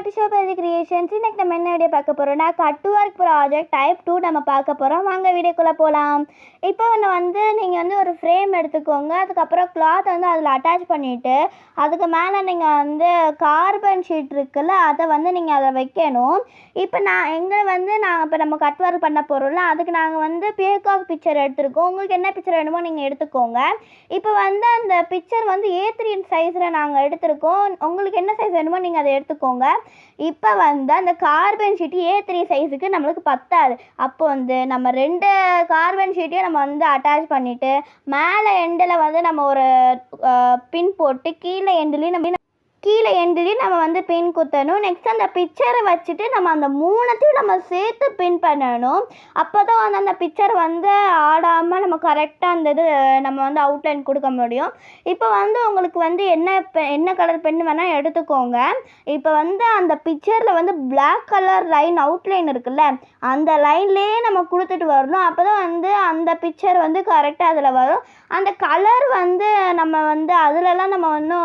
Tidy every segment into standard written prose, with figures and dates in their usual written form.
To ஷோபதி creations. இன்னைக்கு நம்ம என்ன வீடியோ பார்க்க போகிறோம்னா கட் ஒர்க் ப்ராஜெக்ட் டைப் 2 நம்ம பார்க்க போகிறோம். வாங்க வீடியோக்குள்ளே போகலாம். இப்போ நீங்கள் ஒரு ஃப்ரேம் எடுத்துக்கோங்க. அதுக்கப்புறம் கிளாத் அதில் அட்டாச் பண்ணிவிட்டு அதுக்கு மேலே நீங்கள் கார்பன் ஷீட் இருக்குல்ல, அதை நீங்கள் அதை வைக்கணும். இப்போ நாங்கள் இப்போ நம்ம கட் ஒர்க் பண்ண போகிறோம்ல, அதுக்கு நாங்கள் பீகாக் பிக்சர் எடுத்துருக்கோம். உங்களுக்கு என்ன பிக்சர் வேணுமோ நீங்கள் எடுத்துக்கோங்க. இப்போ அந்த பிக்சர் A3 சைஸில் நாங்கள் எடுத்துருக்கோம். உங்களுக்கு என்ன சைஸ் வேணுமோ நீங்கள் அதை எடுத்துக்கோங்க. இப்போ அந்த கார்பன் ஷீட்டு A3 சைஸுக்கு நம்மளுக்கு பத்தாது. அப்போ நம்ம 2 கார்பன் ஷீட்டையும் நம்ம அட்டாச் பண்ணிவிட்டு மேலே எண்டில் நம்ம ஒரு பின் போட்டு கீழே எண்டுலேயும் நம்ம பின் குத்தணும். நெக்ஸ்ட் அந்த பிக்சரை வச்சுட்டு நம்ம அந்த 3த்தையும் நம்ம சேர்த்து பின் பண்ணணும். அப்போ தான் அந்த பிக்சர் ஆடாமல் நம்ம கரெக்டாக அந்த இது நம்ம அவுட்லைன் கொடுக்க முடியும். இப்போ உங்களுக்கு என்ன கலர் பென் வேணால் எடுத்துக்கோங்க. இப்போ அந்த பிக்சரில் பிளாக் கலர் லைன் அவுட்லைன் இருக்குல்ல, அந்த லைன்லேயே நம்ம கொடுத்துட்டு வரணும். அப்போ தான் அந்த பிக்சர் கரெக்டாக அதில் வரும். அந்த கலர் நம்ம அதிலலாம் நம்ம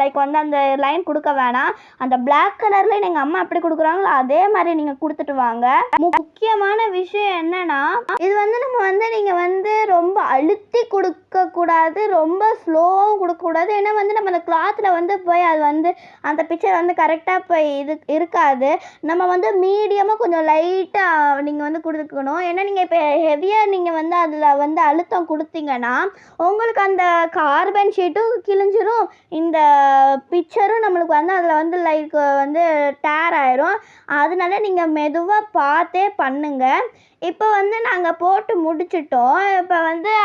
லைக் அந்த லைன் கொடுக்க வேணாம். அந்த பிளாக் கலரில் எங்கள் அம்மா எப்படி கொடுக்குறாங்களோ அதே மாதிரி நீங்கள் கொடுத்துட்டு வாங்க. முக்கியமான விஷயம் என்னன்னா, இது நம்ம நீங்கள் ரொம்ப அழுத்தி கொடுக்கக்கூடாது, ரொம்ப ஸ்லோவும் கொடுக்கக்கூடாது. ஏன்னா நம்ம அந்த கிளாத்தில் போய் அது அந்த பிக்சர் கரெக்டாக போய் இது இருக்காது. நம்ம மீடியமாக கொஞ்சம் லைட்டாக நீங்கள் கொடுத்துக்கணும். ஏன்னா நீங்கள் இப்போ ஹெவியாக நீங்கள் அதில் அழுத்தம் கொடுத்தீங்கன்னா உங்களுக்கு அந்த கார்பன் ஷீட்டும் கிழிஞ்சிரும், இந்த பிக்சரும் நம்மளுக்கு அதில் லைக் டேர் ஆயிரும். அதனால நீங்கள் மெதுவாக பார்த்தே பண்ணுங்கள். இப்போ நாங்கள் போட்டு முடிச்சிட்டோம். இப்போ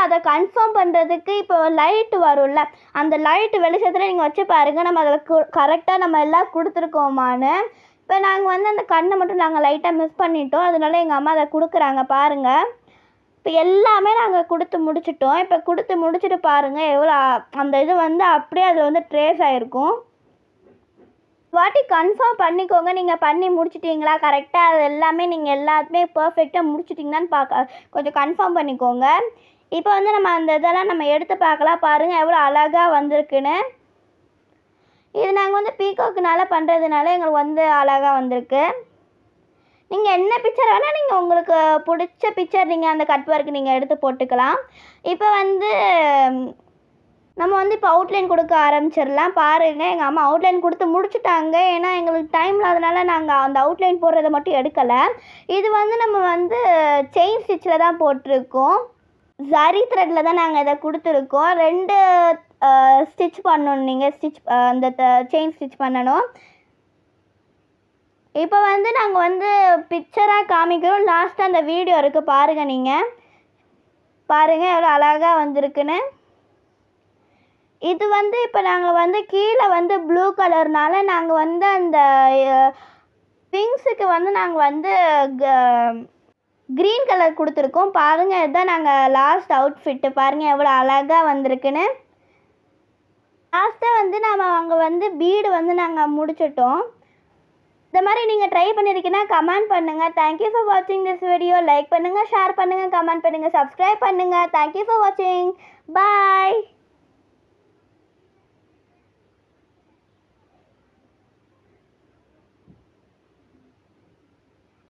அதை கன்ஃபார்ம் பண்ணுறதுக்கு இப்போ லைட்டு வரும்ல, அந்த லைட்டு வெளிச்சத்தில் நீங்கள் வச்சு பாருங்கள் நம்ம அதில் கரெக்டாக நம்ம எல்லாம் கொடுத்துருக்கோமான்னு. இப்போ நாங்கள் அந்த கண்ணை மட்டும் நாங்கள் லைட்டாக மிஸ் பண்ணிட்டோம். அதனால எங்கள் அம்மா அதை கொடுக்குறாங்க பாருங்கள். இப்போ எல்லாமே நாங்கள் கொடுத்து முடிச்சிட்டோம். இப்போ கொடுத்து முடிச்சுட்டு பாருங்கள் எவ்வளோ அந்த இது அப்படியே அதில் ட்ரேஸ் ஆகிருக்கும். வாட்டி கன்ஃபார்ம் பண்ணிக்கோங்க. நீங்கள் பண்ணி முடிச்சிட்டிங்களா கரெக்டாக, அது எல்லாமே நீங்கள் எல்லாத்துமே பர்ஃபெக்டாக முடிச்சிட்டிங்களான்னு கொஞ்சம் கன்ஃபார்ம் பண்ணிக்கோங்க. இப்போ நம்ம அந்த இதெல்லாம் நம்ம எடுத்து பார்க்கலாம். பாருங்கள் எவ்வளோ அழகாக வந்திருக்குன்னு. இது நாங்கள் பீகாக்குனால பண்ணுறதுனால எங்களுக்கு அழகாக வந்திருக்கு. நீங்கள் என்ன பிக்சர் வேணால் நீங்கள் உங்களுக்கு பிடிச்ச பிக்சர் நீங்கள் அந்த கட் ஒர்க்கு நீங்கள் எடுத்து போட்டுக்கலாம். இப்போ நம்ம இப்போ அவுட்லைன் கொடுக்க ஆரம்பிச்சிடலாம். பாருங்கள் எங்கள் அம்மா அவுட்லைன் கொடுத்து முடிச்சுட்டாங்க. ஏன்னா எங்களுக்கு டைம் இல்லாதனால நாங்கள் அந்த அவுட்லைன் போடுறதை மட்டும் எடுக்கலை. இது நம்ம செயின் ஸ்டிச்சில் தான் போட்டிருக்கோம். ஜரி த்ரெட்டில் தான் நாங்கள் இதை கொடுத்துருக்கோம். 2 ஸ்டிச் பண்ணணும். நீங்கள் அந்த செயின் ஸ்டிச் பண்ணணும். இப்போ நாங்கள் பிக்சராக காமிக்கிறோம். லாஸ்ட்டாக அந்த வீடியோ இருக்குது பாருங்கள். நீங்கள் பாருங்கள் எவ்வளோ அழகாக வந்திருக்குன்னு. இது இப்போ நாங்கள் கீழே ப்ளூ கலர்னால நாங்கள் அந்த விங்ஸுக்கு நாங்கள் க்ரீன் கலர் கொடுத்துருக்கோம். பாருங்கள் இதுதான் நாங்கள் லாஸ்ட் அவுட்ஃபிட்டு. பாருங்கள் எவ்வளோ அழகாக வந்திருக்குன்னு. லாஸ்ட்டாக நம்ம அங்கே பீடு நாங்கள் முடிச்சிட்டோம். இந்த மாதிரி நீங்கள் ட்ரை பண்ணியிருக்கீங்கன்னா கமெண்ட் பண்ணுங்கள். தேங்க்யூ ஃபார் வாட்சிங் திஸ் வீடியோ. லைக் பண்ணுங்கள், ஷேர் பண்ணுங்கள், கமெண்ட் பண்ணுங்கள், சப்ஸ்கிரைப் பண்ணுங்கள். தேங்க்யூ ஃபார் வாட்சிங். பாய்.